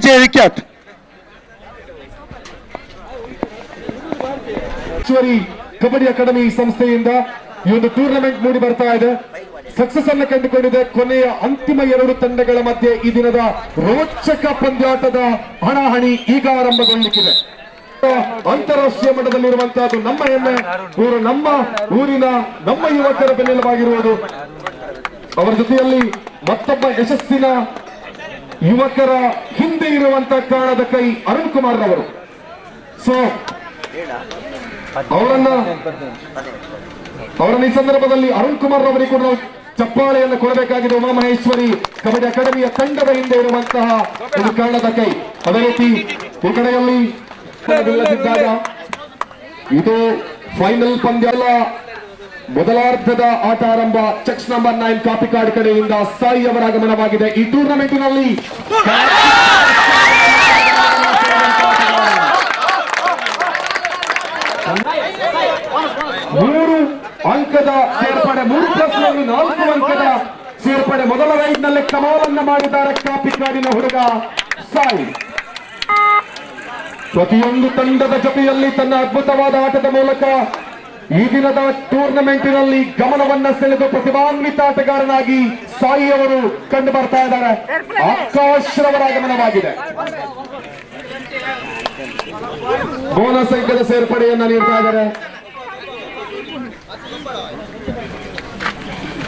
ವಿಜಯ Vikhyath. Kabaddi academy ಸಂಸ್ಥೆಯಿಂದ ಈ ಒಂದು ಟೂರ್ನಮೆಂಟ್ ಮೂಡಿ ಬರ್ತಾ ಇದೆ. ಸಕ್ಸಸ್ ಅನ್ನು ಕಂಡುಕೊಂಡಿದೆ. ಕೊನೆಯ ಅಂತಿಮ 2 ತಂಡಗಳ ಮಧ್ಯೆ ಈ ದಿನದ ರೋಚಕ ಪಂದ್ಯಾಟದ ಹಣಾಹಣಿ ಈಗ ಆರಂಭಗೊಳ್ಳಲಿಕ್ಕಿದೆ. ಅಂತಾರಾಷ್ಟ್ರೀಯ ಮಟ್ಟದಲ್ಲಿರುವಂತಹದ್ದು ನಮ್ಮ ಹೆಮ್ಮೆ. ಇವರು ನಮ್ಮ ಊರಿನ ನಮ್ಮ ಯುವಕರ ಬೆನ್ನೆಲುಬಾಗಿರುವುದು. ಅವರ ಜೊತೆಯಲ್ಲಿ ಮತ್ತೊಬ್ಬ ಯಶಸ್ಸಿನ ಯುವಕರ ಹಿಂದೆ ಇರುವಂತಹ ಕಾರಣದ ಕೈ ಅರುಣ್ ಕುಮಾರ್ ರವರು. ಸೊ ಅವರನ್ನ ಈ ಸಂದರ್ಭದಲ್ಲಿ ಅರುಣ್ ಕುಮಾರ್ ರವರಿಗೆ ಕೂಡ ಚಪ್ಪಾಳೆಯನ್ನು ಕೊಡಬೇಕಾಗಿದೆ. ಉಮಾಮಹೇಶ್ವರಿ ಕಬಡ್ಡಿ ಅಕಾಡೆಮಿಯ ತಂಡದ ಹಿಂದೆ ಇರುವಂತಹ ಒಂದು ಕಾರಣದ ಕೈ. ಅದೇ ರೀತಿ ಈ ಕಡೆಯಲ್ಲಿ ಇದು ಫೈನಲ್ ಪಂದ್ಯ. ಮೊದಲಾರ್ಧದ ಆಟ ಆರಂಭ. ಚೆಕ್ಸ್ ನಂಬರ್ 9 ಕಾಪಿಕಾಡ್ ಕಡೆಯಿಂದ ಸಾಯಿ ಅವರ ಆಗಮನವಾಗಿದೆ. ಈ ಟೂರ್ನಮೆಂಟಿನಲ್ಲಿ 3 ಅಂಕದ ಸೇರ್ಪಡೆ, 3+4 ಅಂಕದ ಸೇರ್ಪಡೆ. ಮೊದಲ ರೈಡ್ ನಲ್ಲಿ ಕಮಾಲನ್ನ ಮಾಡಿದ್ದಾರೆ ಕಾಪಿಕಾಡಿನ ಹುಡುಗ ಸಾಯಿ. ಪ್ರತಿಯೊಂದು ತಂಡದ ಜೊತೆಯಲ್ಲಿ ತನ್ನ ಅದ್ಭುತವಾದ ಆಟದ ಮೂಲಕ ಈ ದಿನದ ಟೂರ್ನಮೆಂಟಿನಲ್ಲಿ ಗಮನವನ್ನ ಸೆಳೆದು ಪ್ರತಿಭಾನ್ವಿತ ಆಟಗಾರನಾಗಿ ಸಾಯಿ ಅವರು ಕಂಡು ಬರ್ತಾ ಇದ್ದಾರೆ. ಆಕಾಶ್ ರವರ ಆಗಮನವಾಗಿದೆ. ಬೋನಸ್ ಅಂಕದ ಸೇರ್ಪಡೆಯನ್ನ ನೀಡ್ತಾ ಇದ್ದಾರೆ.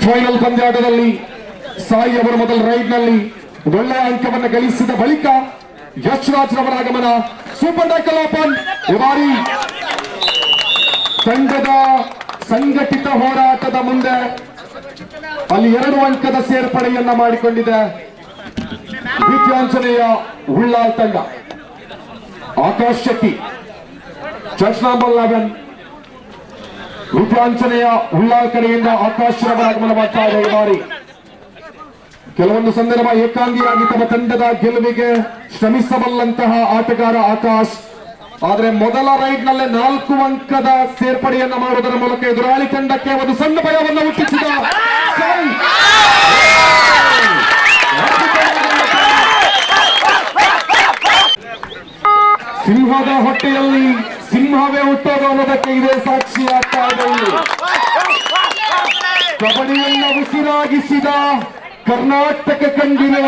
ಫೈನಲ್ ಪಂದ್ಯಾಟದಲ್ಲಿ ಸಾಯಿ ಅವರು ಮೊದಲ ರೈಡ್ ನಲ್ಲಿ ಒಳ್ಳೆಯ ಅಂಕವನ್ನು ಗಳಿಸಿದ ಬಳಿಕ ಯಶ್ರಾಜ್ ರವರ ಆಗಮನ. Super tackle open. ಈ ಬಾರಿ ತಂಡದ ಸಂಘಟಿತ ಹೋರಾಟದ ಮುಂದೆ ಅಲ್ಲಿ 2 ಅಂಕದ ಸೇರ್ಪಡೆಯನ್ನ ಮಾಡಿಕೊಂಡಿದೆ ವಿದ್ಯಾಂಜನೇಯ ಉಳ್ಳಾಲ್ ತಂಡ. ಆಕಾಶ್ ಶೆಟ್ಟಿ ಜಡ್ಜ್ ನಂಬರ್ 11 ವಿದ್ಯಾಂಜನೇಯ ಉಳ್ಳಾಲ್ ಕಡೆಯಿಂದ ಆಕಾಶ್ ರವರ ಆಗಮನವಾಗ್ತಾ ಇದೆ. ಈ ಬಾರಿ ಕೆಲವೊಂದು ಸಂದರ್ಭ ಏಕಾಂಗಿಯಾಗಿ ತಮ್ಮ ತಂಡದ ಗೆಲುವಿಗೆ ಶ್ರಮಿಸಬಲ್ಲಂತಹ ಆಟಗಾರ ಆಕಾಶ್. ಆದರೆ ಮೊದಲ ರೈಡ್ ನಲ್ಲೇ 4 ಅಂಕದ ಸೇರ್ಪಡೆಯನ್ನ ಮಾಡುವುದರ ಮೂಲಕ ಎದುರಾಳಿ ತಂಡಕ್ಕೆ ಒಂದು ಸಣ್ಣ ಭಯವನ್ನು ಹುಟ್ಟಿಸಿದ ಸಿಂಹದ ಹೊಟ್ಟೆಯಲ್ಲಿ ಸಿಂಹವೇ ಹುಟ್ಟೋದು ಅನ್ನೋದಕ್ಕೆ ಇದೇ ಸಾಕ್ಷಿ ಆಗ್ತಾ ಇದೆ. ಕಬಡ್ಡಿಯನ್ನ ಉಸಿರಾಗಿಸಿದ ಕರ್ನಾಟಕ ಕಂಡಿರುವ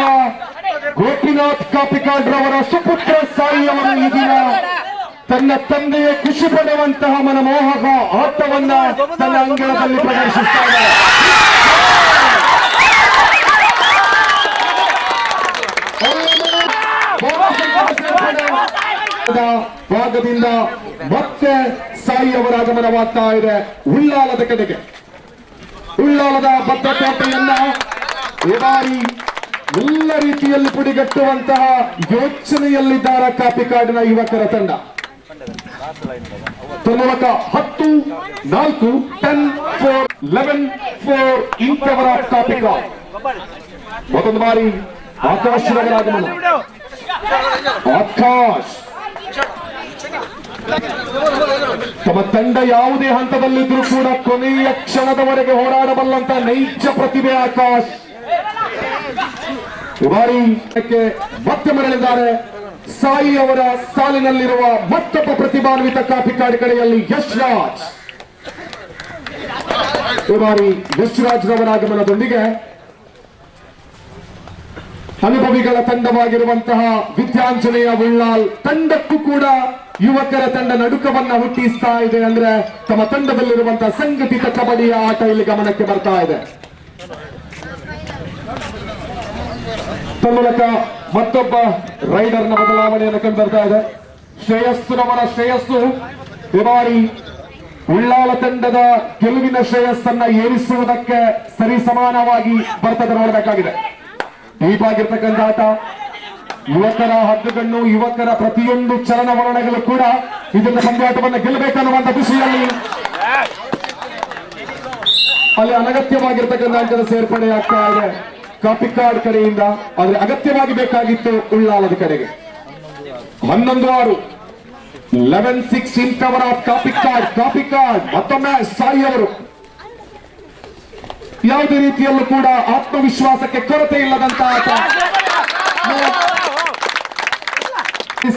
ಗೋಪಿನಾಥ್ ಕಾಪಿಕಾಡ್ ರವರ ಸುಪುತ್ರ ಸಾಯಿ ಅವರು ಈ ದಿನ ತನ್ನ ತಂದೆಯ ಖುಷಿ ಪಡುವಂತಹ ಮನಮೋಹಕ ಆಟವನ್ನ ತನ್ನ ಅಂಗಳದಲ್ಲಿ ಪ್ರದರ್ಶಿಸುತ್ತಾರೆ. ಭಾಗದಿಂದ ಮತ್ತೆ ಸಾಯಿ ಅವರ ಆಗಮನವಾಗ್ತಾ ಇದೆ ಉಳ್ಳಾಲದ ಕಡೆಗೆ. ಉಳ್ಳಾಲದ ಭದ್ರಕೋಟೆಯನ್ನ ಈ ಬಾರಿ ಎಲ್ಲ ರೀತಿಯಲ್ಲಿ ಪುಡಿಗಟ್ಟುವಂತಹ ಯೋಚನೆಯಲ್ಲಿದ್ದಾರೆ ಕಾಪಿಕಾಡಿನ ಯುವಕರ ತಂಡ. ತನ್ಮೂಲಕ 10-4 10-4 11-4 ಇನ್ ಫೇವರ್ ಆಫ್ ಕಾಪಿಕಾಡ್. ಮತ್ತೊಂದು ಬಾರಿ ಆಕಾಶ್ ರವರ ಆಗಮನ. ಆಕಾಶ್ ತಮ್ಮ ತಂಡ ಯಾವುದೇ ಹಂತದಲ್ಲಿದ್ರೂ ಕೂಡ ಕೊನೆಯ ಕ್ಷಣದವರೆಗೆ ಹೋರಾಡಬಲ್ಲಂತ ನೈಜ ಪ್ರತಿಭೆ ಆಕಾಶ್. ಬಾರಿ ಮತ್ತೆ ಮರಳಿದ್ದಾರೆ. ಸಾಯಿ ಅವರ ಸಾಲಿನಲ್ಲಿರುವ ಮತ್ತೊಬ್ಬ ಪ್ರತಿಭಾನ್ವಿತ ಕಾಪಿಕಾಡ್ ಕಡೆಯಲ್ಲಿ ಯಶ್ರಾಜ್. ಈ ಬಾರಿ ಯಶ್ರಾಜ್ ರವರ ಆಗಮನದೊಂದಿಗೆ ಅನುಭವಿಗಳ ತಂಡವಾಗಿರುವಂತಹ ವಿದ್ಯಾಂಜನೇಯ ಉಳ್ಳಾಲ್ ತಂಡಕ್ಕೂ ಕೂಡ ಯುವಕರ ತಂಡ ನಡುಕವನ್ನ ಹುಟ್ಟಿಸ್ತಾ ಇದೆ. ಅಂದ್ರೆ ತಮ್ಮ ತಂಡದಲ್ಲಿರುವಂತಹ ಸಂಘಟಿತ ಕಬಡ್ಡಿಯ ಆಟ ಇಲ್ಲಿ ಗಮನಕ್ಕೆ ಬರ್ತಾ ಇದೆ. ತನ್ಮೂಲಕ ಮತ್ತೊಬ್ಬ ರೈಡರ್ನ ಬದಲಾವಣೆಯನ್ನು ಕಂಡು ಬರ್ತಾ ಇದೆ. ಶ್ರೇಯಸ್ಸುರವರ ಶ್ರೇಯಸ್ಸು ಈ ಬಾರಿ ಉಳ್ಳಾಲ ತಂಡದ ಗೆಲುವಿನ ಶ್ರೇಯಸ್ಸನ್ನ ಏರಿಸುವುದಕ್ಕೆ ಸರಿ ಸಮಾನವಾಗಿ ಬರ್ತದೆ ನೋಡಬೇಕಾಗಿದೆ. ದೀಪಾಗಿರ್ತಕ್ಕಂಥ ಆಟ, ಯುವಕರ ಹದ್ದುಗಣ್ಣು, ಯುವಕರ ಪ್ರತಿಯೊಂದು ಚಲನವಲನಗಳು ಕೂಡ ಇದನ್ನ ಪಂದ್ಯಾಟವನ್ನು ಗೆಲ್ಲಬೇಕನ್ನುವಂತ ಖುಷಿಯಲ್ಲಿ ಅಲ್ಲಿ ಅನಗತ್ಯವಾಗಿರ್ತಕ್ಕಂಥ ಅಂಕದ ಸೇರ್ಪಡೆ ಆಗ್ತಾ ಇದೆ ಕಾಪಿಕಾಡ್ ಕಡೆಯಿಂದ. ಆದ್ರೆ ಅಗತ್ಯವಾಗಿ ಬೇಕಾಗಿತ್ತು ಉಳ್ಳಾಲದ ಕಡೆಗೆ. 11-6 11-6 in favour of Kapikad. Kapikad ಮತ್ತೊಮ್ಮೆ ಸಾಯಿ ಅವರು ಯಾವುದೇ ರೀತಿಯಲ್ಲೂ ಕೂಡ ಆತ್ಮವಿಶ್ವಾಸಕ್ಕೆ ಕೊರತೆ ಇಲ್ಲದಂತ ಆಟ.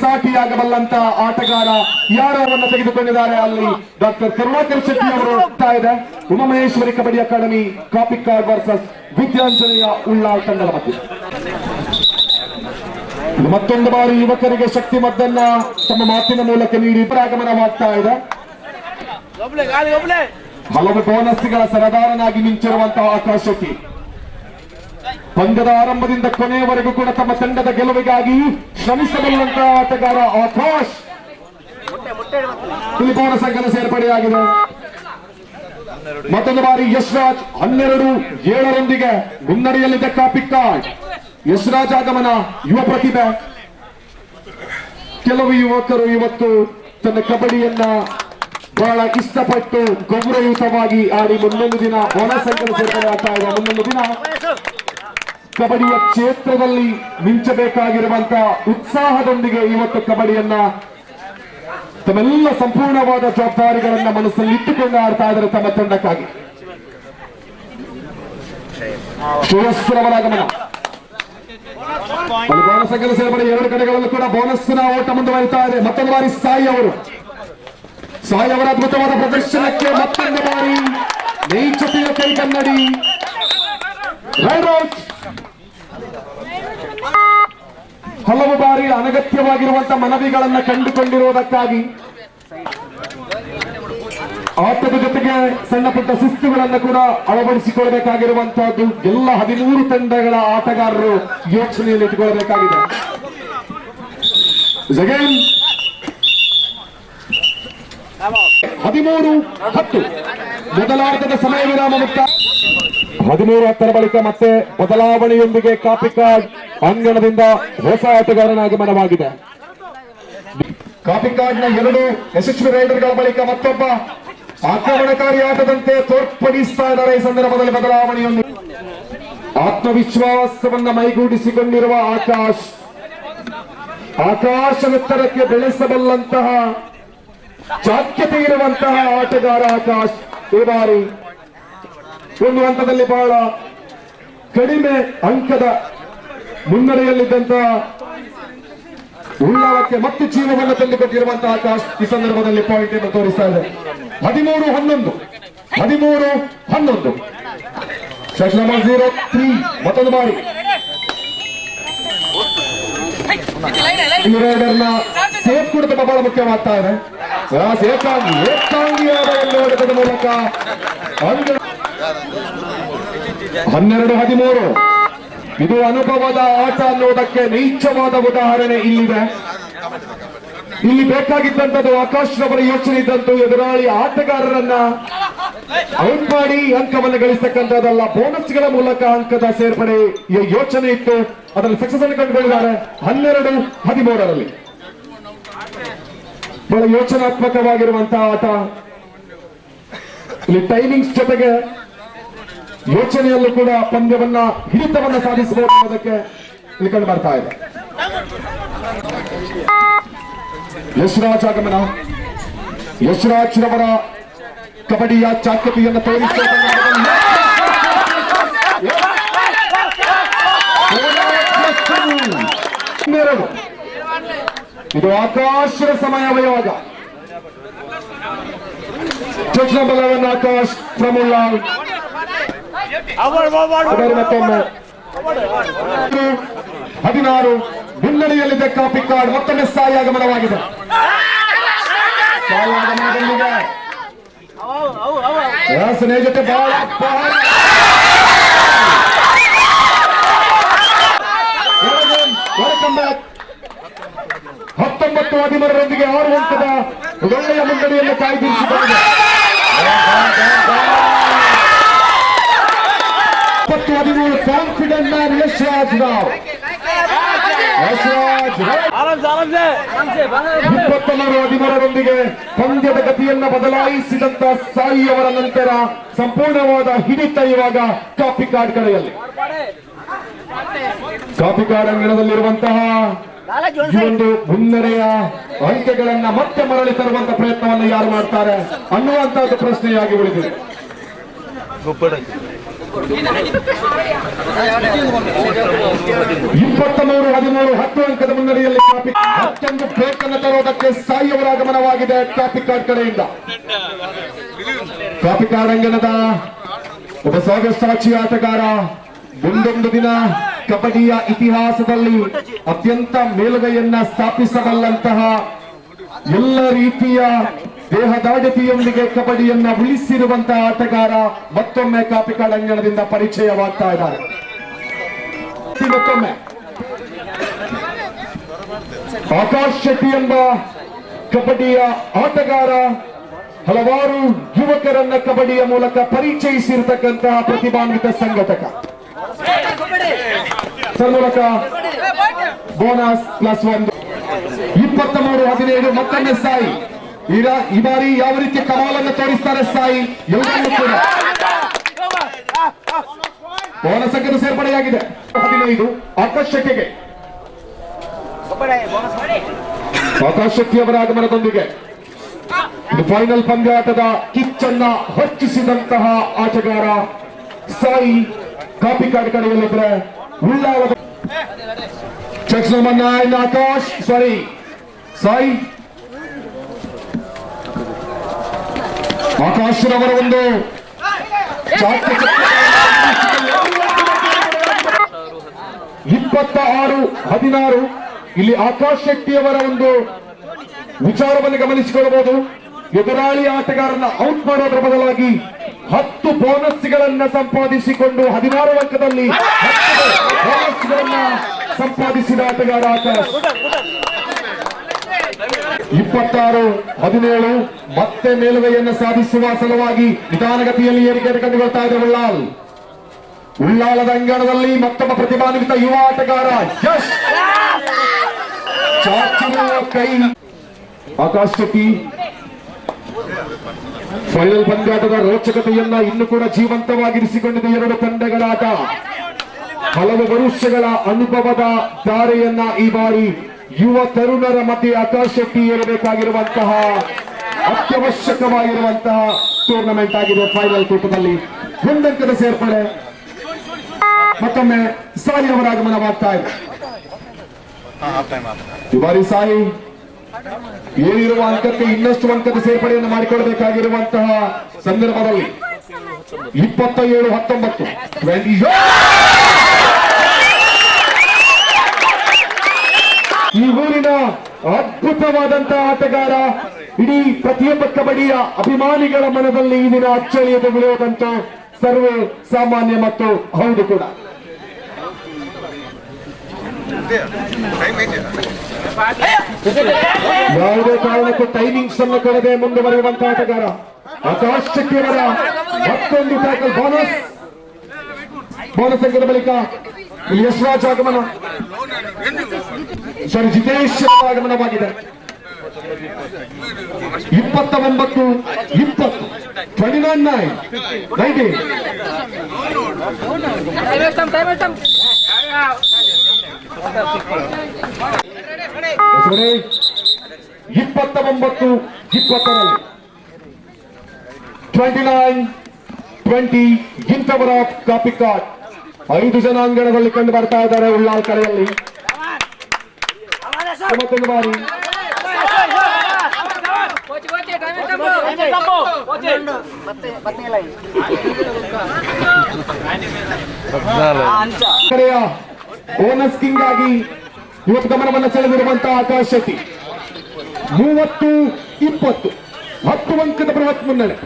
ಸಾಟಿಯಾಗಬಲ್ಲಂತ ಆಟಗಾರ ಯಾರವನ್ನ ತೆಗೆದುಕೊಂಡಿದ್ದಾರೆ ಅಲ್ಲಿ ಡಾಕ್ಟರ್ ಕರುಣಾಕರ್ ಶೆಟ್ಟಿ ಅವರು ಇದೆ. ಉಮಾಮಹೇಶ್ವರಿ ಕಬಡ್ಡಿ ಅಕಾಡೆಮಿ ಕಾಪಿಕಾಡ್ ವರ್ಸಸ್ ವಿದ್ಯಾಂಜನೆಯ ಉಳ್ಳಾಳ್ ತಂಡದ ಮಧ್ಯೆ ಮತ್ತೊಂದು ಬಾರಿ ಯುವಕರಿಗೆ ಶಕ್ತಿ ಮದ್ದನ್ನ ತಮ್ಮ ಮಾತಿನ ಮೂಲಕ ನೀಡಿ ಆಗಮನವಾಗ್ತಾ ಇದೆ. ಹಲವು ಬೋನಸ್ಗಳ ಸರದಾರನಾಗಿ ಮಿಂಚಿರುವಂತಹ ಆಕಾಶ್ ಶೆಟ್ಟಿ ಪಂದ್ಯದ ಆರಂಭದಿಂದ ಕೊನೆಯವರೆಗೂ ಕೂಡ ತಮ್ಮ ತಂಡದ ಗೆಲುವಿಗಾಗಿ ಶ್ರಮಿಸಬಲ್ಲಂತಹ ಆಟಗಾರ ಆಕಾಶ್ ಇಲ್ಲಿ ಬೋನಸ್ ಅಂಕದ ಸೇರ್ಪಡೆಯಾಗಿದೆ. ಮತ್ತೊಂದು ಬಾರಿ ಯಶ್ರಾಜ್ 12-7 ಮುನ್ನಡೆಯಲ್ಲಿದ್ದ ಕಾಪಿಕಾಡ್ ಯಶ್ರಾಜ್ ಆಗಮನ ಯುವ ಪ್ರತಿಭೆ. ಕೆಲವು ಯುವಕರು ಇವತ್ತು ತನ್ನ ಕಬಡ್ಡಿಯನ್ನ ಬಹಳ ಇಷ್ಟಪಟ್ಟು ಗೌರವಯುತವಾಗಿ ಆಡಿ ಮುಂದೊಂದು ದಿನ ಬೋನಸ್ ಅಂಕದ ಸೇರ್ಪಡೆ ಆಗ್ತಾ ಇದೆ. ಮುಂದೊಂದು ದಿನ ಕಬಡ್ಡಿಯ ಕ್ಷೇತ್ರದಲ್ಲಿ ಮಿಂಚಬೇಕಾಗಿರುವಂತಹ ಉತ್ಸಾಹದೊಂದಿಗೆ ಇವತ್ತು ಕಬಡ್ಡಿಯನ್ನ ತಮ್ಮೆಲ್ಲ ಸಂಪೂರ್ಣವಾದ ಜವಾಬ್ದಾರಿಗಳನ್ನ ಮನಸ್ಸಲ್ಲಿ ಇಟ್ಟುಕೊಂಡು ಆಡ್ತಾ ಇದ್ದಾರೆ ತಮ್ಮ ತಂಡಕ್ಕಾಗಿ. ಶ್ರೇಯಸ್ರವರ ಆಗಮನ ಬೋನಸ್ ಅಂಕದ ಸೇರ್ಪಡೆ 2 ಕಡೆಗಳಲ್ಲೂ ಕೂಡ ಬೋನಸ್ನ ಓಟ ಮುಂದುವರಿತಾ ಇದೆ. ಮತ್ತೊಂದು ಬಾರಿ ಸಾಯಿ ಅವರ ಅದ್ಭುತವಾದ ಪ್ರದರ್ಶನಕ್ಕೆ ಮತ್ತೊಂದು ಬಾರಿ ನೈಚತೆಯ ಕೈ ಕನ್ನಡಿ ರೈಡ್ ಔಟ್. ಹಲವು ಬಾರಿ ಅನಗತ್ಯವಾಗಿರುವಂತಹ ಮನವಿಗಳನ್ನ ಕಂಡುಕೊಂಡಿರುವುದಕ್ಕಾಗಿ ಆಟದ ಜೊತೆಗೆ ಸಣ್ಣ ಪುಟ್ಟ ಶಿಸ್ತುಗಳನ್ನು ಕೂಡ ಅಳವಡಿಸಿಕೊಳ್ಳಬೇಕಾಗಿರುವಂತಹದ್ದು ಎಲ್ಲ 13 ತಂಡಗಳ ಆಟಗಾರರು ಯೋಚನೆಯಲ್ಲಿ ಇಟ್ಟುಕೊಳ್ಳಬೇಕಾಗಿದೆ. 13-10 ಮೊದಲಾರ್ಧದ ಸಮಯ ವಿರಾಮ ಮುಕ್ತ. 13-10 ಬಳಿಕ ಮತ್ತೆ ಬದಲಾವಣೆಯೊಂದಿಗೆ ಕಾಪಿಕಾಡ್ ಅಂಗಣದಿಂದ ಹೊಸ ಆಟಗಾರನಾಗಿ ಮನವಾಗಿದೆ. ಕಾಪಿಕಾಡ್ನ 2 ಯಶಸ್ವಿ ರೈಡರ್ಗಳ ಬಳಿಕ ಮತ್ತೊಬ್ಬ ಆಕ್ರಮಣಕಾರಿ ಆಟದಂತೆ ತೋರ್ಪಡಿಸ್ತಾ ಇದ್ದಾರೆ. ಈ ಸಂದರ್ಭದಲ್ಲಿ ಬದಲಾವಣೆಯೊಂದಿಗೆ ಆತ್ಮವಿಶ್ವಾಸವನ್ನ ಮೈಗೂಡಿಸಿಕೊಂಡಿರುವ ಆಕಾಶವೆತ್ತರಕ್ಕೆ ಬೆಳೆಸಬಲ್ಲಂತಹ ಚಾಕ್ಯತೆ ಇರುವಂತಹ ಆಟಗಾರ ಆಕಾಶ್ ಈ ಬಾರಿ ಒಂದು ಹಂತದಲ್ಲಿ ಬಹಳ ಕಡಿಮೆ ಅಂಕದ ಮುನ್ನಡೆಯಲ್ಲಿದ್ದಂತಹ ಉಳ್ಳಾಳಕ್ಕೆ ಮತ್ತೆ ಜೀವವನ್ನು ತಂದುಕೊಟ್ಟಿರುವಂತಹ ಆಕಾಶ್ ಈ ಸಂದರ್ಭದಲ್ಲಿ ಪಾಯಿಂಟ್ ಅನ್ನು ತೋರಿಸ್ತಾ ಇದೆ. 13-11 ಸೆಕ್ಷನ್ ನಂಬರ್ 03 ಮತ್ತೊಂದು ಬಾರಿ ರೈಡರ್ನ ಸೇಫ್ ಕೂಡ ಬಹಳ ಮುಖ್ಯವಾಗ್ತಾ ಇದೆ. ಏಕಾಂಗಿಯಾದ ಒಂದು ಹೊಡೆತದ ಮೂಲಕ 12-13 ಇದು ಅನುಭವದ ಆಟ ಅನ್ನೋದಕ್ಕೆ ನೈಜವಾದ ಉದಾಹರಣೆ ಇಲ್ಲಿದೆ. ಇಲ್ಲಿ ಬೇಕಾಗಿದ್ದಂಥದ್ದು ಆಕಾಶ್ ರವರ ಯೋಚನೆ ಇದ್ದಂತೂ ಎದುರಾಳಿ ಆಟಗಾರರನ್ನ ಔಟ್ ಮಾಡಿ ಅಂಕವನ್ನು ಗಳಿಸತಕ್ಕಂಥದ್ದಲ್ಲ, ಬೋನಸ್ಗಳ ಮೂಲಕ ಅಂಕದ ಸೇರ್ಪಡೆ ಯೋಚನೆ ಇತ್ತು. ಅದರಲ್ಲಿ ಸಕ್ಸಸ್ ಅನ್ನು ಕಂಡುಕೊಂಡಿದ್ದಾರೆ 12-13 ಬಹಳ ಯೋಚನಾತ್ಮಕವಾಗಿರುವಂತಹ ಆಟ. ಇಲ್ಲಿ ಟೈಮಿಂಗ್ಸ್ ಜೊತೆಗೆ ಯೋಚನೆಯಲ್ಲೂ ಕೂಡ ಪಂದ್ಯವನ್ನ ಹಿಡಿತವನ್ನ ಸಾಧಿಸಬಹುದು ಅನ್ನೋದಕ್ಕೆ ಇಲ್ಲಿ ಕಂಡು ಬರ್ತಾ ಇದೆ. ಯಶ್ರಾಜ್ ಆಗಮನ ಯಶ್ರಾಜ್ ರವರ ಕಬಡ್ಡಿಯ ಚಾಕ್ಯತೆಯನ್ನು ತೋರಿಸುವ ಇದು ಆಕಾಶದ ಸಮಯವಯುವಾಗ ಚೋಚನ ಬಲವನ್ನು ಆಕಾಶ್ ಪ್ರಮುಲ್ಲಾಲ್ ಮತ್ತೊಮ್ಮೆ 16 ಮುನ್ನಡೆಯಲ್ಲಿದ್ದ ಕಾಪಿಕಾಡ್ ಮತ್ತೊಮ್ಮೆ ಸಾಯಿ ಆಗಮನವಾಗಿದೆ. ಸಾಯಿ ಆಗಮನದೊಂದಿಗೆ ಯಾಸನೆ ಜೊತೆ ಬಹಳ 19-13 6 ಅಂಕದ ಒಳ್ಳೆಯ ಮುನ್ನಡೆಯನ್ನು ಕಾಯ್ದಿರಿಸಿಕೊಂಡಿದೆ. 20-13 ಕಾನ್ಫಿಡೆಂಟ್ ಮ್ಯಾನ್ ಯಶ್ರಾಜ್ ರಾವ್. 23-13 ಪಂದ್ಯದ ಗತಿಯನ್ನ ಬದಲಾಯಿಸಿದಂತ ಸಾಯಿ ಅವರ ನಂತರ ಸಂಪೂರ್ಣವಾದ ಹಿಡಿತ ಇವಾಗ ಕಾಪಿಕಾಡ್ ಕಡೆಯಲ್ಲಿ. ಕಾಪಿಕಾಡ್ ಅಂಗಣದಲ್ಲಿರುವಂತಹ ಈ ಒಂದು ಮುನ್ನಡೆಯ ಅಂಕೆಗಳನ್ನ ಮತ್ತೆ ಮರಳಿ ತರುವಂತ ಪ್ರಯತ್ನವನ್ನು ಯಾರು ಮಾಡ್ತಾರೆ ಅನ್ನುವಂತಹದ್ದು ಪ್ರಶ್ನೆಯಾಗಿ ಉಳಿದಿದೆ. 23-13 10 ಅಂಕದ ಮುನ್ನಡೆಯಲ್ಲಿ ಮತ್ತೊಂದು ಬ್ರೇಕ್ ಅನ್ನು ತರುವುದಕ್ಕೆ ಸಾಯಿ ಅವರ ಆಗಮನವಾಗಿದೆ ಟ್ರಾಫಿಕ್ ಕಾರ್ಡ್ ಕಡೆಯಿಂದ. ಟ್ರಾಫಿಕ್ ಕಾರ್ಡ್ ಅಂಗಣದ ಒಬ್ಬ ಸಾಕ್ಷಿ ಆಟಗಾರ, ಮುಂದೊಂದು ದಿನ ಕಬಡ್ಡಿಯ ಇತಿಹಾಸದಲ್ಲಿ ಅತ್ಯಂತ ಮೇಲುಗೈಯನ್ನ ಸ್ಥಾಪಿಸಬಲ್ಲಂತಹ ಎಲ್ಲ ರೀತಿಯ ದೇಹದಾಢ್ಯತೆಯೊಂದಿಗೆ ಕಬಡ್ಡಿಯನ್ನ ಉಳಿಸಿರುವಂತಹ ಆಟಗಾರ ಮತ್ತೊಮ್ಮೆ ಕಾಪಿಕಾಡ್ ಅಂಗಣದಿಂದ ಪರಿಚಯವಾಗ್ತಾ ಇದ್ದಾರೆ. ಮತ್ತೊಮ್ಮೆ ಆಕಾಶ್ ಶೆಟ್ಟಿ ಎಂಬ ಕಬಡ್ಡಿಯ ಆಟಗಾರ ಹಲವಾರು ಯುವಕರನ್ನ ಕಬಡ್ಡಿಯ ಮೂಲಕ ಪರಿಚಯಿಸಿರ್ತಕ್ಕಂತಹ ಪ್ರತಿಭಾನ್ವಿತ ಸಂಘಟಕ. ಮೂಲಕ ಬೋನಸ್ +1. 23-17 ಮತ್ತೊಮ್ಮೆ ಸಾಯಿ. ಈಗ ಈ ಬಾರಿ ಯಾವ ರೀತಿ ಕಮಾಲನ್ನು ತೋರಿಸ್ತಾರೆ ಸಾಯಿ ಎಲ್ಲರನ್ನೂ ಕೂಡ. ಬೋನಸ್ ಅಂಕದ ಸೇರ್ಪಡೆಯಾಗಿದೆ. 15 ಆಕಾಶ್ ಶೆಟ್ಟಿಗೆ. ಆಕಾಶ್ ಶೆಟ್ಟಿ ಅವರ ಆಗಮನದೊಂದಿಗೆ ಇದು ಫೈನಲ್ ಪಂದ್ಯಾಟದ ಕಿಚ್ಚನ್ನ ಹೆಚ್ಚಿಸಿದಂತಹ ಆಟಗಾರ ಸಾಯಿ ಕಾಪಿಕಾಡ್ ಕಡೆಯಲ್ಲಿದ್ರೆ ಉಳ್ಳಾಲದ ಚೆಕ್ಸ್ ನಂಬರ್ 9 ಆಕಾಶ್ ಸಾಯಿ ಆಕಾಶ್ ರವರ ಒಂದು 26-16 ಇಲ್ಲಿ ಆಕಾಶ್ ಶೆಟ್ಟಿ ಅವರ ಒಂದು ವಿಚಾರವನ್ನು ಗಮನಿಸಿಕೊಳ್ಳಬಹುದು. ಎದುರಾಳಿ ಆಟಗಾರನ ಔಟ್ ಮಾಡೋದ್ರ ಬದಲಾಗಿ 10 ಬೋನಸ್ಗಳನ್ನ ಸಂಪಾದಿಸಿಕೊಂಡು 16 ಅಂಕದಲ್ಲಿ 10 ಬೋನಸ್ಗಳನ್ನ ಸಂಪಾದಿಸಿದ ಆಟಗಾರ ಆಕಾಶ್. 26-17 ಮತ್ತೆ ಮೇಲುಗೈಯನ್ನು ಸಾಧಿಸುವ ಸಲುವಾಗಿ ನಿಧಾನಗತಿಯಲ್ಲಿ ಏರಿಕೆ ಕಂಡುಕೊಳ್ತಾ ಇದೆ ಉಳ್ಳಾಲದ ಅಂಗಣದಲ್ಲಿ ಮತ್ತೊಬ್ಬ ಪ್ರತಿಭಾನ್ವಿತ ಯುವ ಆಟಗಾರ ಯಶ್. ಚಾಚಿರುವ ಕೈ ಆಕಾಶ್ ಶೆಟ್ಟಿ. ಫೈನಲ್ ಪಂದ್ಯಾಟದ ರೋಚಕತೆಯನ್ನ ಇನ್ನು ಕೂಡ ಜೀವಂತವಾಗಿರಿಸಿಕೊಂಡಿದೆ ಎರಡು ತಂಡಗಳ ಆಟ. ಹಲವು ವರ್ಷಗಳ ಅನುಭವದ ಧಾರೆಯನ್ನ ಈ ಬಾರಿ ಯುವ ತರುಣರ ಮಧ್ಯೆ ಆಕಾಶ್ ಶೆಟ್ಟಿ ಏರಬೇಕಾಗಿರುವಂತಹ ಅತ್ಯವಶ್ಯಕವಾಗಿರುವಂತಹ ಟೂರ್ನಮೆಂಟ್ ಆಗಿದೆ. ಫೈನಲ್ ಕೂಟದಲ್ಲಿ ಒಂದಂಕದ ಸೇರ್ಪಡೆ ಮತ್ತೊಮ್ಮೆ ಸಾಯಿ ಅವರ ಆಗಮನವಾಗ್ತಾ ಇದೆ. ಈ ಬಾರಿ ಸಾಯಿ ಏನಿರುವ ಅಂಕಕ್ಕೆ ಇನ್ನಷ್ಟು ಅಂಕದ ಸೇರ್ಪಡೆಯನ್ನು ಮಾಡಿಕೊಳ್ಳಬೇಕಾಗಿರುವಂತಹ ಸಂದರ್ಭದಲ್ಲಿ 27-19 ಈ ಊರಿನ ಅದ್ಭುತವಾದಂತಹ ಆಟಗಾರ. ಇಡೀ ಪ್ರತಿಯೊಬ್ಬ ಕಬಡ್ಡಿಯ ಅಭಿಮಾನಿಗಳ ಮನದಲ್ಲಿ ಈ ದಿನ ಅಚ್ಚಳಿಯದೆ ಉಳಿಯುವುದಂತೂ ಸರ್ವೇ ಸಾಮಾನ್ಯ ಮತ್ತು ಹೌದು ಕೂಡ. ಯಾವುದೇ ಕಾರಣಕ್ಕೂ ಟೈಮಿಂಗ್ಸ್ ಅನ್ನು ಕೊಡದೆ ಮುಂದುವರಿಯುವಂತಹ ಆಟಗಾರ ಆಕಾಶ್ ಶೆಟ್ಟಿ ಅವರ ಮತ್ತೊಂದು ಟ್ಯಾಕಲ್ ಬೋನಸ್ ಅಂಕದ ಬಳಿಕ ಯಶ್ರಾಜ್ ಆಗಮನ ಜಿತೇಶ್ ಆಗಮನವಾಗಿದೆ. 29-20 29-9 29-20 ಇಂಥವರ ಕಾಪಿಕಾಡ್ 5 ಜನ ಅಂಗಣದಲ್ಲಿ ಕಂಡು ಬರ್ತಾ ಇದ್ದಾರೆ ಉಳ್ಳಾಲ್ ಕಡೆಯಲ್ಲಿ. ಮತ್ತೊಂದು ಬಾರಿ ಬೋನಸ್ ಕಿಂಗ್ ಆಗಿ ಇವತ್ತು ಗಮನವನ್ನು ಸೆಳೆದಿರುವಂತಹ ಆಕಾಶ್ ಶೆಟ್ಟಿ 30-20 10 ಅಂಕದ ಬೃಹತ್ ಮುನ್ನಡೆ.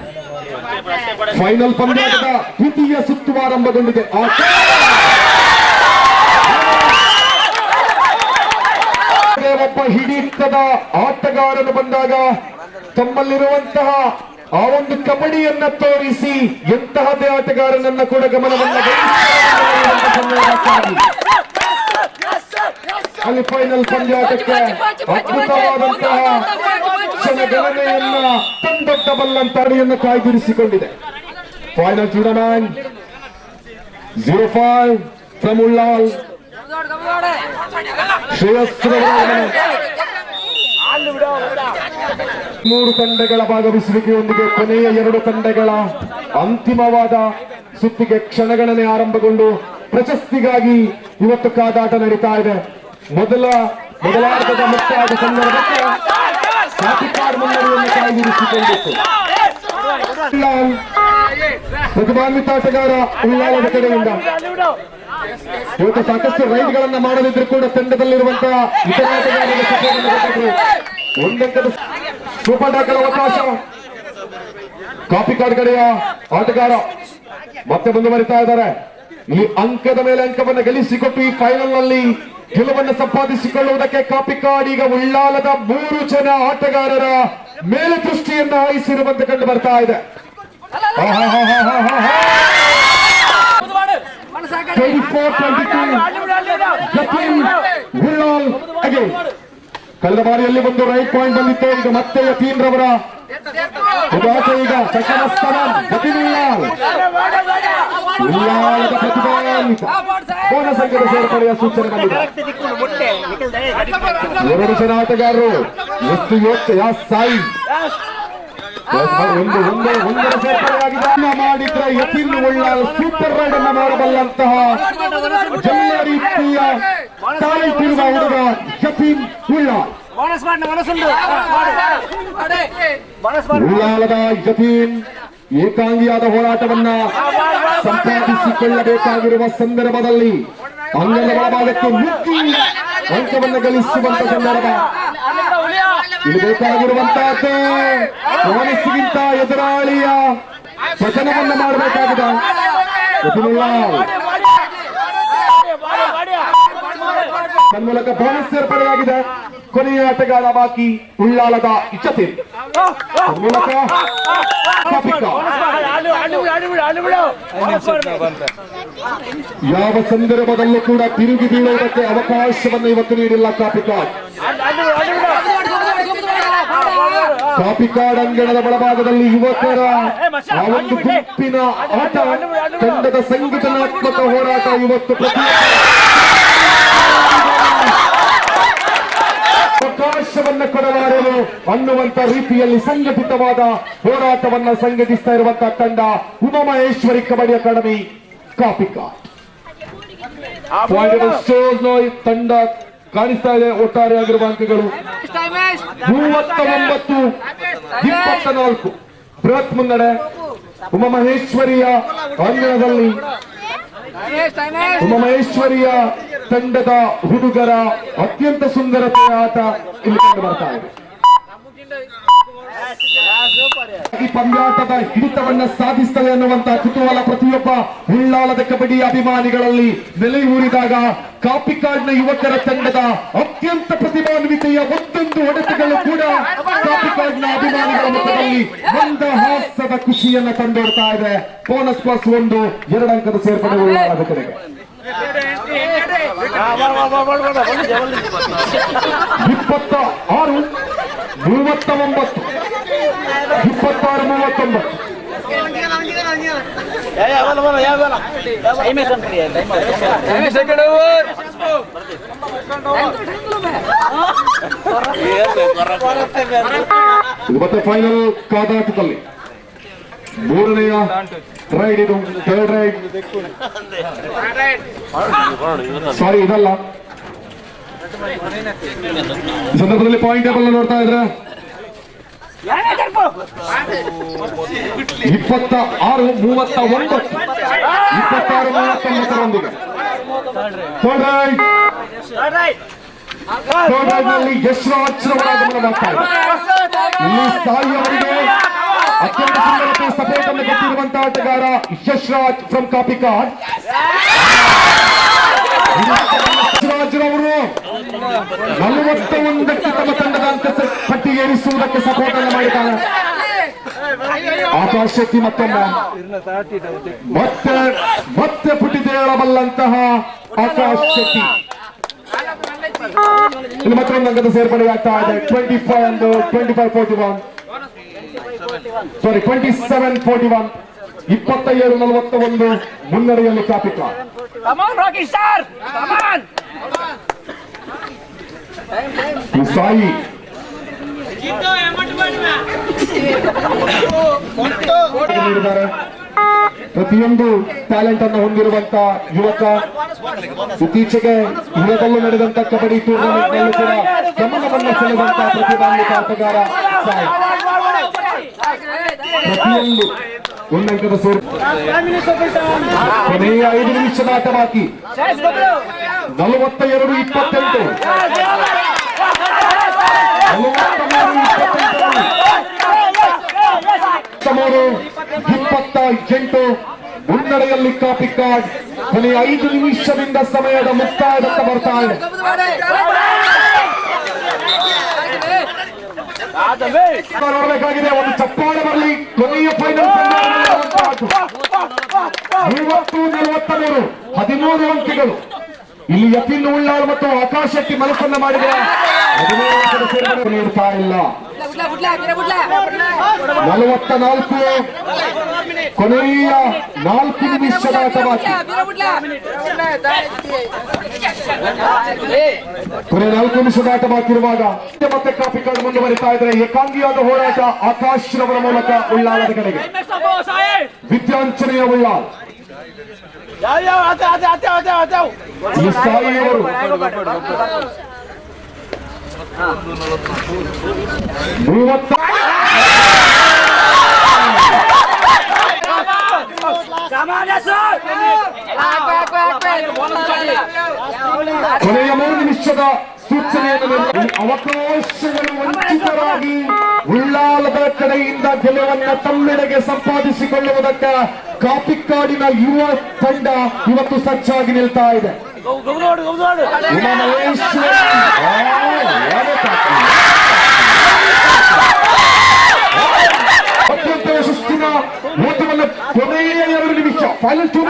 ಫೈನಲ್ ಪಂದ್ಯದ ದ್ವಿತೀಯ ಸುತ್ತು ಆರಂಭಗೊಂಡಿದೆ. ಒಬ್ಬ ಹಿಡಿತದ ಆಟಗಾರನು ಬಂದಾಗ ತಮ್ಮಲ್ಲಿರುವಂತಹ ಆ ಒಂದು ಕಬಡ್ಡಿಯನ್ನ ತೋರಿಸಿ ಎಂತಹದೇ ಆಟಗಾರನನ್ನ ಕೂಡ ಗಮನವನ್ನು ಅಲ್ಲಿ ಫೈನಲ್ ಪಂದ್ಯಾಟಕ್ಕೆ ಅದ್ಭುತವಾದಂತಹ ಕ್ಷಣಗಣನೆಯನ್ನ ತಂದೊಡ್ಡಬಲ್ಲಂತ ಅಡಿಯನ್ನು ಕಾಯ್ದಿರಿಸಿಕೊಂಡಿದೆ. Final tournament 05 from Ullal. ಮೂರು ತಂಡಗಳ ಭಾಗವಹಿಸುವಿಕೆಯೊಂದಿಗೆ ಕೊನೆಯ 2 ತಂಡಗಳ ಅಂತಿಮವಾದ ಸುತ್ತಿಗೆ ಕ್ಷಣಗಣನೆ ಆರಂಭಗೊಂಡು ಪ್ರಶಸ್ತಿಗಾಗಿ ಇವತ್ತು ಕಾದಾಟ ನಡೀತಾ ಇದೆ. ಮೊದಲಾರ್ಧದ ಮುಕ್ತಾಯದ ಸಂದರ್ಭಕ್ಕೆ ಕಾಪಿಕಾಡ್ ಮುನ್ನಡೆಯನ್ನು ಕಾಯ್ದಿರಿಸಿಕೊಂಡಿತ್ತು. ಪ್ರತಿಭಾನ್ವಿತ ಆಟಗಾರ ಉಳ್ಳಾಲದ ಕಡೆಯಿಂದ ಇವತ್ತು ಸಾಕಷ್ಟು ರೈಡ್ಗಳನ್ನ ಮಾಡಲಿದ್ರು ಕೂಡ ತಂಡದಲ್ಲಿರುವಂತಹ ಇತರ ಆಟಗಾರರಿಗೆ ಒಂದಂಕದ ಸೂಪರ್ ಟಾಕಲ್ ಅವಕಾಶ. ಕಾಪಿಕಾಡ್ ಕಡೆಯ ಆಟಗಾರ ಮತ್ತೆ ಮುಂದುವರಿತಾ ಇದ್ದಾರೆ. ಈ ಅಂಕದ ಮೇಲೆ ಅಂಕವನ್ನು ಗಳಿಸಿಕೊಟ್ಟು ಈ ಫೈನಲ್ ನಲ್ಲಿ ಗೆಲುವನ್ನು ಸಂಪಾದಿಸಿಕೊಳ್ಳುವುದಕ್ಕೆ ಕಾಪಿಕಾಡ್ ಈಗ ಉಳ್ಳಾಲದ 3 ಜನ ಆಟಗಾರರ ಮೇಲೆ ದೃಷ್ಟಿಯನ್ನ ಹಾಯಿಸಿರುವಂತೆ ಕಂಡು ಬರ್ತಾ ಇದೆ. ಕಳೆದ ಬಾರಿಯಲ್ಲಿ ಒಂದು ರೈಟ್ ಪಾಯಿಂಟ್ ಬಂದಿತ್ತು. ಈಗ ಮತ್ತೆ ಯತೀನ್ ರವರ ಈಗ ಸೆಕೆಂಡ್ ಸ್ಥಾನ ಯತೀನ್ ಉಳ್ಳಾಲದ ಪ್ರತಿಭಾನ್ವಿತ ಬೋನಸ್ ಅಂಕದ ಸೇರ್ಪಡೆಯ ಸೂಚನೆ ಬಂದಿದೆ. 2 ಜನ ಆಟಗಾರರು ಎಷ್ಟು ಯಾ ಸಾಯಿ ಒಂದರ ಸೇರ್ಪಡೆಯಾಗಿದೆ. ಮಾಡಿದ್ರೆ ಯತೀನ್ ಉಳ್ಳಾಲ್ ಸೂಪರ್ ರೈಡ್ ಅನ್ನು ಮಾಡಬಲ್ಲಂತಹ ಎಲ್ಲ ರೀತಿಯ ಟ್ಯಾಲೆಂಟ್ ಇರುವ ಹುಡುಗ ಯತೀನ್ ಉಳ್ಳಾಲ್. ಉಳ್ಳಾಲದ ಯತೀನ್ ಏಕಾಂಗಿಯಾದ ಹೋರಾಟವನ್ನ ಸಂಪಾದಿಸಿಕೊಳ್ಳಬೇಕಾಗಿರುವ ಸಂದರ್ಭದಲ್ಲಿ ಅಂಗದ ಒಳಭಾಗಕ್ಕೆ ನುಗ್ಗಿ ಅಂಕವನ್ನು ಗಳಿಸುವಂತ ಸಂದರ್ಭ ಇದು ಬೇಕಾಗಿರುವಂತಹದ್ದು. ಬೋನಸ್ಗಿಂತ ಎದುರಾಳಿಯ ಪತನವನ್ನು ಮಾಡಬೇಕಾಗಿದೆ. ತನ್ಮೂಲಕ ಬೋನಸ್ ಸೇರ್ಪಡೆಯಾಗಿದೆ. ಕೊನೆಯ ಆಟಗಾರ ಬಾಕಿ ಉಳ್ಳಾಲದ ಯತೀನ್. ಮೂಲಕ ಯಾವ ಸಂದರ್ಭದಲ್ಲೂ ಕೂಡ ತಿರುಗಿ ಬೀಳುವುದಕ್ಕೆ ಅವಕಾಶವನ್ನು ಇವತ್ತು ನೀಡಿಲ್ಲ ಕಾಪಿಕಾಡ್. ಕಾಪಿಕಾಡ್ ಅಂಗಣದ ಒಳಭಾಗದಲ್ಲಿ ಯುವಕರ ಆ ಒಂದು ಗುಂಪಿನ ಆಟ, ತಂಡದ ಸಂಘಟನಾತ್ಮಕ ಹೋರಾಟ ಇವತ್ತು ಅವಕಾಶವನ್ನು ಕೊಡಲಾರರು ಅನ್ನುವಂತ ರೀತಿಯಲ್ಲಿ ಸಂಘಟಿತವಾದ ಹೋರಾಟವನ್ನ ಸಂಘಟಿಸ್ತಾ ಇರುವಂತಹ ತಂಡ ಉಮಾಮಹೇಶ್ವರಿ ಕಬಡ್ಡಿ ಅಕಾಡೆಮಿ ಕಾಪಿಕಾಡ್. ತಂಡ ಕಾಣಿಸ್ತಾ ಇದೆ. ಒಟ್ಟಾರೆ ಆಗಿರುವ ಅಂಕಗಳು 39-24 ಬೃಹತ್ ಮುನ್ನಡೆ ಉಮಾಮಹೇಶ್ವರಿಯ ಅಂಗಣದಲ್ಲಿ. ಉಮಾಮಹೇಶ್ವರಿಯ ತಂಡದ ಹುಡುಗರ ಅತ್ಯಂತ ಸುಂದರತೆಯ ಆಟ ಇಲ್ಲಿ ಕಂಡು ಬರ್ತಾ ಇದೆ. ಈ ಪಂದ್ಯಾಟದ ಹಿಡಿತವನ್ನ ಸಾಧಿಸ್ತದೆ ಅನ್ನುವಂತಹ ಕುತೂಹಲ ಪ್ರತಿಯೊಬ್ಬ ಉಳ್ಳಾಲದ ಕಬಡ್ಡಿ ಅಭಿಮಾನಿಗಳಲ್ಲಿ ನೆಲೆಯೂರಿದಾಗ ಕಾಪಿಕಾಡ್ನ ಯುವಕರ ತಂಡದ ಅತ್ಯಂತ ಪ್ರತಿಭಾನ್ವಿತೆಯ ಒಂದೊಂದು ಹೊಡೆತಗಳು ಕೂಡ ಕಾಪಿಕಾಡ್ನ ಅಭಿಮಾನಿಗಳ ಮುಖದಲ್ಲಿ ಮಂದಹಾಸದ ಖುಷಿಯನ್ನ ತಂದೊಡ್ತಾ ಇದೆ. ಬೋನಸ್ ಪ್ಲಸ್ 1 2 ಅಂಕದ ಸೇರ್ಪಡೆ ಉಳ್ಳಾಲದ ಕಡೆಗೆ. 26-39 26-39 ಮತ್ತೆ ಫೈನಲ್ ಕಾದಾಟದಲ್ಲಿ 3ನೇ ರೈಡ್. ಇದು ಥರ್ಡ್ ರೈಡ್, ಸಾರಿ ಇದಲ್ಲ. ಈ ಸಂದರ್ಭದಲ್ಲಿ ಪಾಯಿಂಟ್ ಟೇಬಲ್ ನೋಡ್ತಾ ಇದ್ರೆ 26-39 26-39 ಥರ್ಡ್ ರೈಡ್ ನಲ್ಲಿ ಯಶ್ರಾಜ್ ರವರ ಆಗಮನವಾಗ್ತಾ ಇದೆ. ಇಲ್ಲಿ ಸಾಯಿ ಅವರಿಗೆ ಅತ್ಯಂತ ಸುಂದರತೆ ಸಪೋರ್ಟ್ ಅನ್ನು ಕೊಟ್ಟಿರುವಂತಹ ಆಟಗಾರ ಯಶ್ರಾಜ್ ಫ್ರಮ್ ಕಾಪಿಕಾಡ್. ಯಶ್ರಾಜ್ ರವರು 41ಕ್ಕೆ ತಮ್ಮ ತಂಡದ ಅಂಕ ಪಟ್ಟಿಗೆ ಏರಿಸುವುದಕ್ಕೆ ಸಪೋರ್ಟ್ ಅನ್ನು ಮಾಡಿದ್ದಾರೆ. ಆಕಾಶ್ ಶೆಟ್ಟಿ ಮತ್ತೊಮ್ಮೆ ಮತ್ತೆ ಪುಟಿದೇಳಬಲ್ಲಂತಹ ಆಕಾಶ್ ಶೆಟ್ಟಿ ಇಲ್ಲಿ ಮತ್ತೊಂದು ಅಂಕದ ಸೇರ್ಪಡೆಯಾಗ್ತಾ ಇದೆ. 25-41 ಸಾರಿ 27-41 27-41 ಮುನ್ನಡೆಯಲ್ಲಿ ಕಾಪಿಕಾಡ್. ಸಾಯಿ ನೀಡಿದ್ದಾರೆ. ಪ್ರತಿಯೊಂದು ಟ್ಯಾಲೆಂಟ್ ಅನ್ನು ಹೊಂದಿರುವಂತ ಯುವಕ. ಇತ್ತೀಚೆಗೆ ಯುವದಲ್ಲೂ ನಡೆದಂತ ಕಬಡ್ಡಿ ಟೂರ್ನಮೆಂಟ್ ನಲ್ಲೂ ಕೂಡ ಗಮನವನ್ನು ಸೆಳೆದಂತ ಪ್ರತಿಭಾನ್ವಿತ ಆಟಗಾರ ಸಾಯಿ. ಪ್ರತಿಯೊಂದು ಒಂದಂಕದ ಸೇರಿ ಕೊನೆಯ 5 ನಿಮಿಷದ ಆಟ ಬಾಕಿ. 42-28 28 ಮುನ್ನಡೆಯಲ್ಲಿ ಕಾಪಿಕಾಡ್. ಕೊನೆಯ 5 ನಿಮಿಷದಿಂದ ಸಮಯದ ಮುಕ್ತಾಯದತ್ತ ಬರ್ತಾ ಇದೆ. ನೋಡಬೇಕಾಗಿದೆ, ಒಂದು ಚಪ್ಪಾಳೆ ಬರಲಿ. ಕೊನೆಯ ಫೈನಲ್ 30-43 13 ಅಂಕಿಗಳು. ಇಲ್ಲಿ ಯತಿನ್ ಉಳ್ಳಾಳ್ ಮತ್ತು ಆಕಾಶ್ ಶೆಟ್ಟಿ ಮನಸ್ಸನ್ನ ಮಾಡಿದ 17 ಅಂಕದ ಸೇರ್ಪಡೆ ನೀಡ್ತಾ ಇಲ್ಲ. 44 ಕೊನೆಯ 4 ನಿಮಿಷದ ಆಟ ಬಾಕಿ. ಕೊನೆಯ 4 ನಿಮಿಷದ ಆಟ ಬಾಕಿ ಇರುವಾಗ ಮತ್ತೆ ಕಾಪಿಕಾಡ್ ಮುಂದುವರಿತಾ ಇದ್ರೆ ಏಕಾಂಗಿಯಾದ ಹೋರಾಟ ಆಕಾಶ್ ರವರ ಮೂಲಕ ಉಳ್ಳಾಳದ ಕಡೆಗೆ. ವಿದ್ಯಾಂಚನೆಯ ಉಳ್ಳಾಳ್ ಈ ಸಾಯಿಯವರು ಕೊನೆಯ 3 ನಿಮಿಷದ ಸೂಚನೆಯನ್ನು ಅವಕಾಶಗಳು ವಂಚಿತರಾಗಿ ಉಳ್ಳಾಲದ ಕಡೆಯಿಂದ ಗೆಲುವನ್ನು ತಮ್ಮೆಡೆಗೆ ಸಂಪಾದಿಸಿಕೊಳ್ಳುವುದಕ್ಕೆ ಕಾಪಿಕಾಡಿನ ಯುವ ತಂಡ ಇವತ್ತು ಸಜ್ಜಾಗಿ ನಿಲ್ತಾ ಇದೆ. ಅತ್ಯಂತ ಯಶಸ್ಸಿನ ಓಟವನ್ನು ಕೊನೆಯ 2 ನಿಮಿಷ ಫೈನಲ್ 2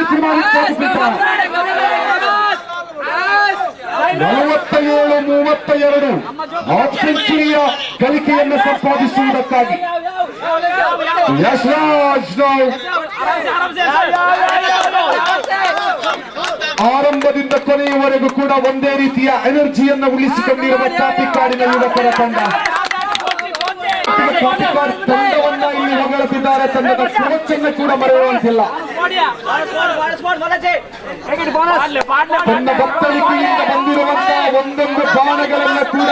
47-32 ಹಾಫ್ ಸೆಂಚುರಿಯ ಗಳಿಕೆಯನ್ನು ಸಂಪಾದಿಸುವುದಕ್ಕಾಗಿ ಯಶ್ರಾಜ್ ಆರಂಭದಿಂದ ಕೊನೆಯವರೆಗೂ ಕೂಡ ಒಂದೇ ರೀತಿಯ ಎನರ್ಜಿಯನ್ನು ಉಳಿಸಿಕೊಂಡಿರುವ ಕಾಪಿಕಾಡಿನ ಯುವಕರ ತಂಡ. ಕಾಪಿಕಾಡ್ ತಂಡವನ್ನ ಇಲ್ಲಿ ಹೊಗಳುತ್ತಿದ್ದಾರೆ. ತಂಡದ ಕೋಚನ್ನು ಕೂಡ ಮರೆಯುವಂತಿಲ್ಲ. ತನ್ನ ಬತ್ತಳಿಕೆಯಿಂದ ಬಂದಿರುವಂತಹ ಒಂದೊಂದು ಬಾಣಗಳೆಲ್ಲ ಕೂಡ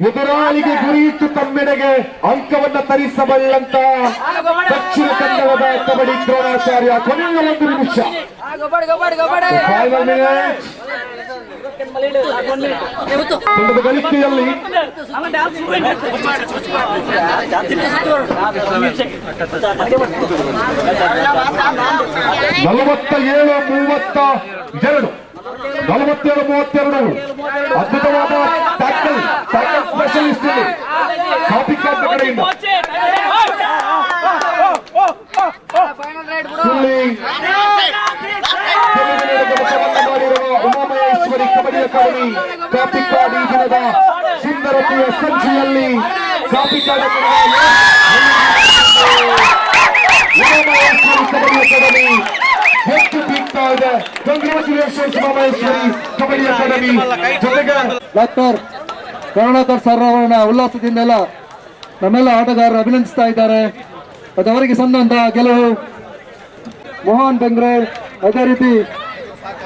ಎದುರಾಳಿಗೆ ಗುರಿಯಿಟ್ಟು ತಮ್ಮೆಡೆಗೆ ಅಂಕವನ್ನ ತರಿಸಬಲ್ಲಂತ ದಕ್ಷಿಣ ಕನ್ನಡದ ಕಬಡ್ಡಿ ದ್ರೋಣಾಚಾರ್ಯ. ಕೊನೆಯ 1 ನಿಮಿಷ ತಂಡದ ಗಳಿಕೆಯಲ್ಲಿ 47-32 ಅದ್ಭುತವಾದ ಟ್ಯಾಕಲ್ ಸ್ಪೆಷಲಿಸ್ಟ್ ಕಾಪಿಕಾಡ್ ಕಡೆಯಿಂದ ಮಾಡಿರುವ ಉಮಾಮಹೇಶ್ವರಿ ಕಬಡ್ಡಿ ಅಕಾಡೆಮಿ ಕಾಪಿಕಾಡ್ ಈ ದಿನದ ಸುಂದರತೆಯ ಸಂಚಿಯಲ್ಲಿ ಕಾಪಿಕಾಡ್ ಉಮಾಮಹೇಶ್ವರಿ ಕಬಡ್ಡಿ ಅಕಾಡೆಮಿ ಹೆಚ್ಚು ಬೀಗ್ತಾ ಇದೆ. Congratulations Umamaheshwari kabaddi academy. ಜೊತೆಗೆ ಡಾಕ್ಟರ್ ಕರುಣಾಕರ್ ಸರ್ ಅವರನ್ನ ಉಲ್ಲಾಸದಿಂದೆಲ್ಲ ನಮ್ಮೆಲ್ಲ ಆಟಗಾರರು ಅಭಿನಂದಿಸ್ತಾ ಇದ್ದಾರೆ. ಅದು ಅವರಿಗೆ ಸಂದಂತ ಗೆಲುವು. ಮೋಹನ್ ಬೆಂಗ್ರೆ, ಅದೇ ರೀತಿ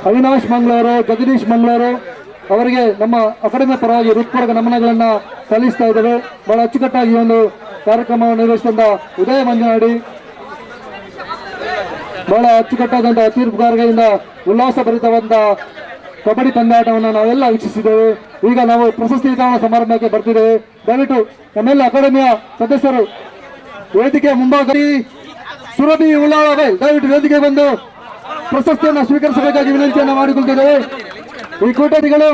ಅವಿನಾಶ್ ಮಂಗಳೂರು, ಜಗದೀಶ್ ಮಂಗಳೂರು ಅವರಿಗೆ ನಮ್ಮ ಅಕಾಡೆಮಿ ಪರವಾಗಿ ಹೃತ್ಪೂರ್ವಕ ನಮನಗಳನ್ನು ಸಲ್ಲಿಸ್ತಾ ಇದ್ದೇವೆ. ಬಹಳ ಅಚ್ಚುಕಟ್ಟಾಗಿ ಒಂದು ಕಾರ್ಯಕ್ರಮವನ್ನು ನಿರ್ವಹಿಸಿದ ಉದಯ ಮಂಜನಾಡಿ ಬಹಳ ಅಚ್ಚುಕಟ್ಟಾದಂತಹ ತೀರ್ಪುಗಾರಿಕೆಯಿಂದ ಉಲ್ಲಾಸಭರಿತವಾದ ಕಬಡ್ಡಿ ಪಂದ್ಯಾಟವನ್ನು ನಾವೆಲ್ಲ ವೀಕ್ಷಿಸಿದ್ದೇವೆ. ಈಗ ನಾವು ಪ್ರಶಸ್ತಿ ವಿತರಣಾ ಸಮಾರಂಭಕ್ಕೆ ಬರ್ತಿದ್ದೇವೆ. ದಯವಿಟ್ಟು ನಮ್ಮೆಲ್ಲ ಅಕಾಡೆಮಿಯ ಸದಸ್ಯರು ವೇದಿಕೆ ಮುಂಭಾಗದಲ್ಲಿ ಸುರಭಿ ಉಳ್ಳಾಳವೇ ದಯವಿಟ್ಟು ವೇದಿಕೆ ಬಂದು ಪ್ರಶಸ್ತಿಯನ್ನು ಸ್ವೀಕರಿಸಬೇಕಾಗಿ ವಿನಂತಿಯನ್ನು ಮಾಡಿಕೊಳ್ತಿದ್ದೇವೆ. ಈ ಕೂಟದಿಗಳು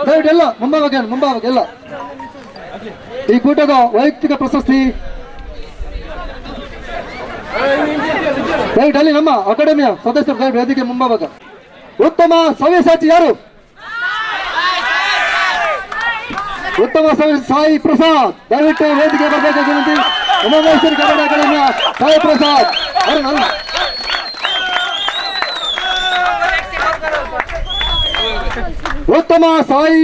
ದಯವಿಟ್ಟು ಎಲ್ಲ ಮುಂಭಾಗ ಎಲ್ಲ ಈ ಕೂಟದ ವೈಯಕ್ತಿಕ ಪ್ರಶಸ್ತಿ ದಯವಿಟ್ಟು ಅಲ್ಲಿ ನಮ್ಮ ಅಕಾಡೆಮಿಯ ಸದಸ್ಯರು ದಯವಿಟ್ಟು ವೇದಿಕೆ ಮುಂಭಾಗ. ಉತ್ತಮ ಸವ್ಯಸಾಚಿ ಯಾರು? ಉತ್ತಮ ಸಾಯಿ ಪ್ರಸಾದ್ ದಯವಿಟ್ಟು ವೇದಿಕೆ ಬರಬೇಕಾಗಿ ವಿನಂತಿ. ಉಮಾಮಹೇಶ್ವರಿ ಕಬಡ್ಡಿ ಅಕಾಡೆಮಿಯ ಸಾಯಿ ಪ್ರಸಾದ್ ಉತ್ತಮ ಸಾಯಿ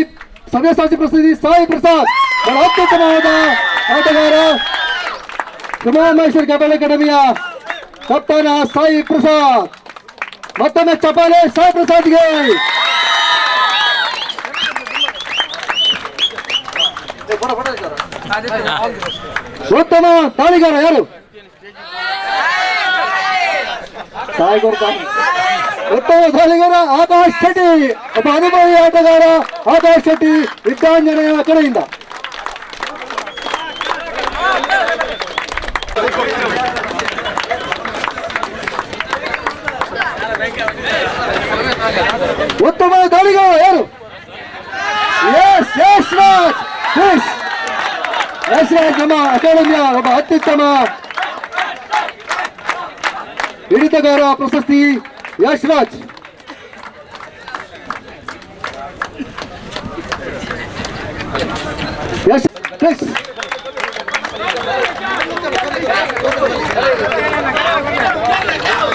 ಸವ್ಯಸಾಚಿ ಪ್ರಸಿದ್ಧಿ ಸಾಯಿ ಪ್ರಸಾದ್ ಬಹಳ ಅತ್ಯುತ್ತಮವಾದ ಆಟಗಾರ. ಉಮಾಮಹೇಶ್ವರಿ ಕಬಡ್ಡಿ ಅಕಾಡೆಮಿಯ ಕಪ್ತಾನ ಸಾಯಿ ಪ್ರಸಾದ್. ಮತ್ತೊಮ್ಮೆ ಚಪಾಲೆ ಸಾಯಿ ಪ್ರಸಾದ್ಗೆ. ಉತ್ತಮ ದಾಳಿಗಾರ ಯಾರು? ಸಾಯಿ ಕೊಡ್ತಾನೆ. ಉತ್ತಮ ದಾಳಿಗಾರ ಆಕಾಶ್ ಶೆಟ್ಟಿ, ಒಬ್ಬ ಅನುಭವಿ ಆಟಗಾರ ಆಕಾಶ್ ಶೆಟ್ಟಿ ವಿದ್ಯಾಂಜನೆಯ ಕಡೆಯಿಂದ. ಉತ್ತಮ ದಾಳಿಗಾರ ಯಾರು? ಯಶ್ರಾಜ್ ನಮ್ಮ ಅಕಾಡೆಮಿಯ ಒಬ್ಬ ಅತ್ಯುತ್ತಮ ಹಿಡಿತಗಾರ ಪ್ರಶಸ್ತಿ ಯಶ್ರಾಜ್.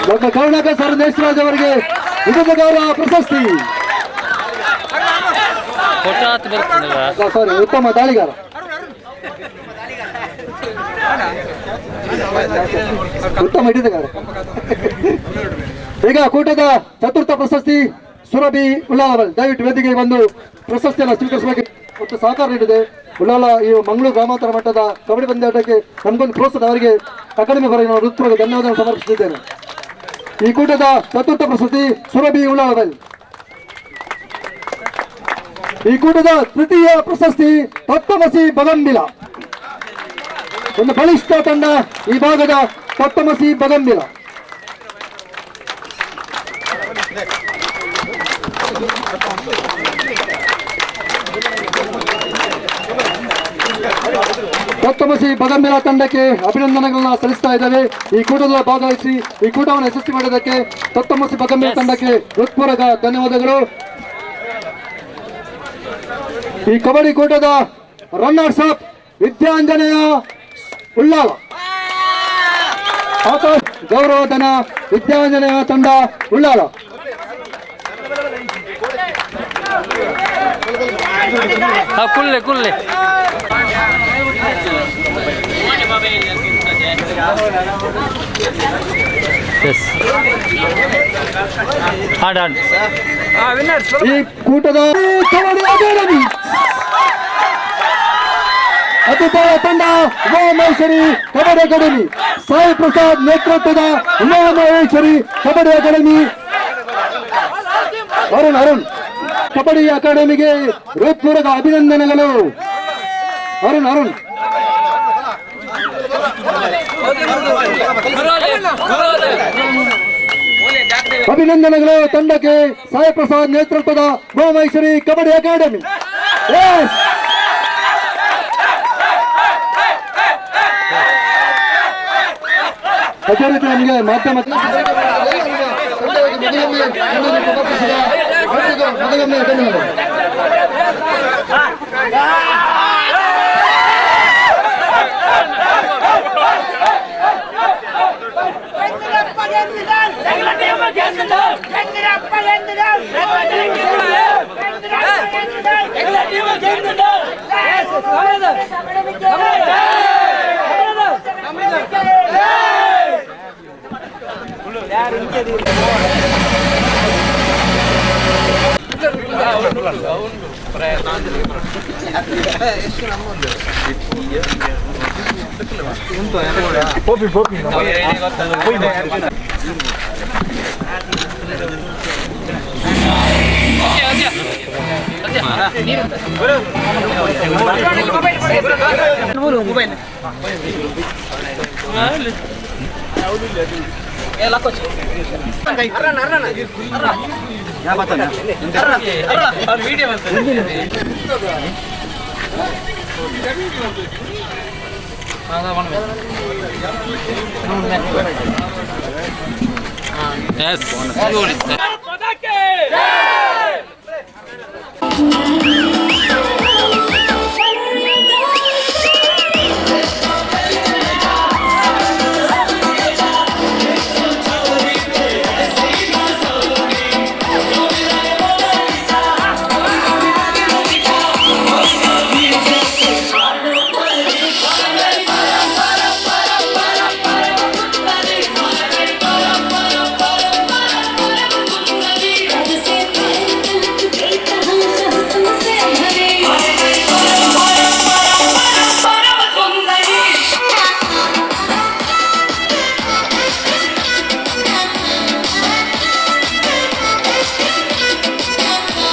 ಡಾಕ್ಟರ್ ಕರುಣಾಕರ್ ಸರ್ ಯಶ್ರಾಜ್ ಅವರಿಗೆ ಹಿಡಿತಗಾರ ಪ್ರಶಸ್ತಿ. ಸಾರಿ, ಉತ್ತಮ ದಾಳಿಗಾರ. ಉತ್ತಮ ಹಿಡಿತಗಾರ. ಈಗ ಕೂಟದ ಚತುರ್ಥ ಪ್ರಶಸ್ತಿ ಸುರಭಿ ಉಳ್ಳಾಲ. ದಯವಿಟ್ಟು ವೇದಿಕೆಗೆ ಬಂದು ಪ್ರಶಸ್ತಿಯನ್ನು ಸ್ವೀಕರಿಸಬೇಕು ಮತ್ತು ಸಹಕಾರ ನೀಡಿದೆ ಉಳ್ಳಾಲ ಈ ಮಂಗಳೂರು ಗ್ರಾಮಾಂತರ ಮಟ್ಟದ ಕಬಡ್ಡಿ ಪಂದ್ಯಾಟಕ್ಕೆ ನಮಗೊಂದು ಪ್ರೋತ್ಸಾಹ ಅವರಿಗೆ ಅಕಾಡೆಮಿ ಪರವಾಗಿ ನಾನು ಹೃತ್ಪೂರ್ವಕ ಧನ್ಯವಾದ ಸಮರ್ಪಿಸುತ್ತಿದ್ದೇನೆ. ಈ ಕೂಟದ ಚತುರ್ಥ ಪ್ರಶಸ್ತಿ ಸುರಭಿ ಉಳ್ಳಾಲ. ಈ ಕೂಟದ ತೃತೀಯ ಪ್ರಶಸ್ತಿ ತತ್ವಮಸಿ ಬಗಂಬಿಲ. ಒಂದು ಬಲಿಷ್ಠ ತಂಡ ಈ ಭಾಗದ ತತ್ವಮಸಿ ಬಗಂಬಿಲ. ತತ್ವಮಸಿ ಬಗಂಬಿಲ ತಂಡಕ್ಕೆ ಅಭಿನಂದನೆಗಳನ್ನ ಸಲ್ಲಿಸ್ತಾ ಇದ್ದೇವೆ. ಈ ಕೂಟದ ಭಾಗವಹಿಸಿ ಈ ಕೂಟವನ್ನು ಯಶಸ್ವಿ ಮಾಡಿದ್ದಕ್ಕೆ ತತ್ವಮಸಿ ಬಗಂಬಿಲ ತಂಡಕ್ಕೆ ಹೃತ್ಪೂರ್ವಕ ಧನ್ಯವಾದಗಳು. ಈ ಕಬಡ್ಡಿ ಕೂಟದ ರನ್ನರ್ಸ್ ಅಪ್ ವಿದ್ಯಾಂಜನೆಯ ಉಳ್ಳಾಲ. ಆಕಾಶ್ ಗೌರವಧನ ವಿದ್ಯಾಂಜನೆಯ ತಂಡ ಉಳ್ಳಾಲ. ಕುಲ್ಲೆ ಈ ಕೂಟದ ಕಬಡ್ಡಿ ಅಕಾಡೆಮಿ ಅದ್ಭುತ ತಂಡ ಉಮಾಮಹೇಶ್ವರಿ ಕಬಡ್ಡಿ ಅಕಾಡೆಮಿ. ಸಾಯಿ ಪ್ರಸಾದ್ ನೇತೃತ್ವದ ಉಮಾಮಹೇಶ್ವರಿ ಕಬಡ್ಡಿ ಅಕಾಡೆಮಿ. ಅರುಣ್ ಕಬಡ್ಡಿ ಅಕಾಡೆಮಿಗೆ ಹೃತ್ಪೂರ್ವಕ ಅಭಿನಂದನೆಗಳು. ಅರುಣ್ ಅಭಿನಂದನೆಗಳು ತಂಡಕ್ಕೆ ಸಾಯಿ ಪ್ರಸಾದ್ ನೇತೃತ್ವದ ಉಮಾಮಹೇಶ್ವರಿ ಕಬಡ್ಡಿ ಅಕಾಡೆಮಿ. ಅದೇ ರೀತಿ ನಮಗೆ ಮಾಧ್ಯಮ Yes.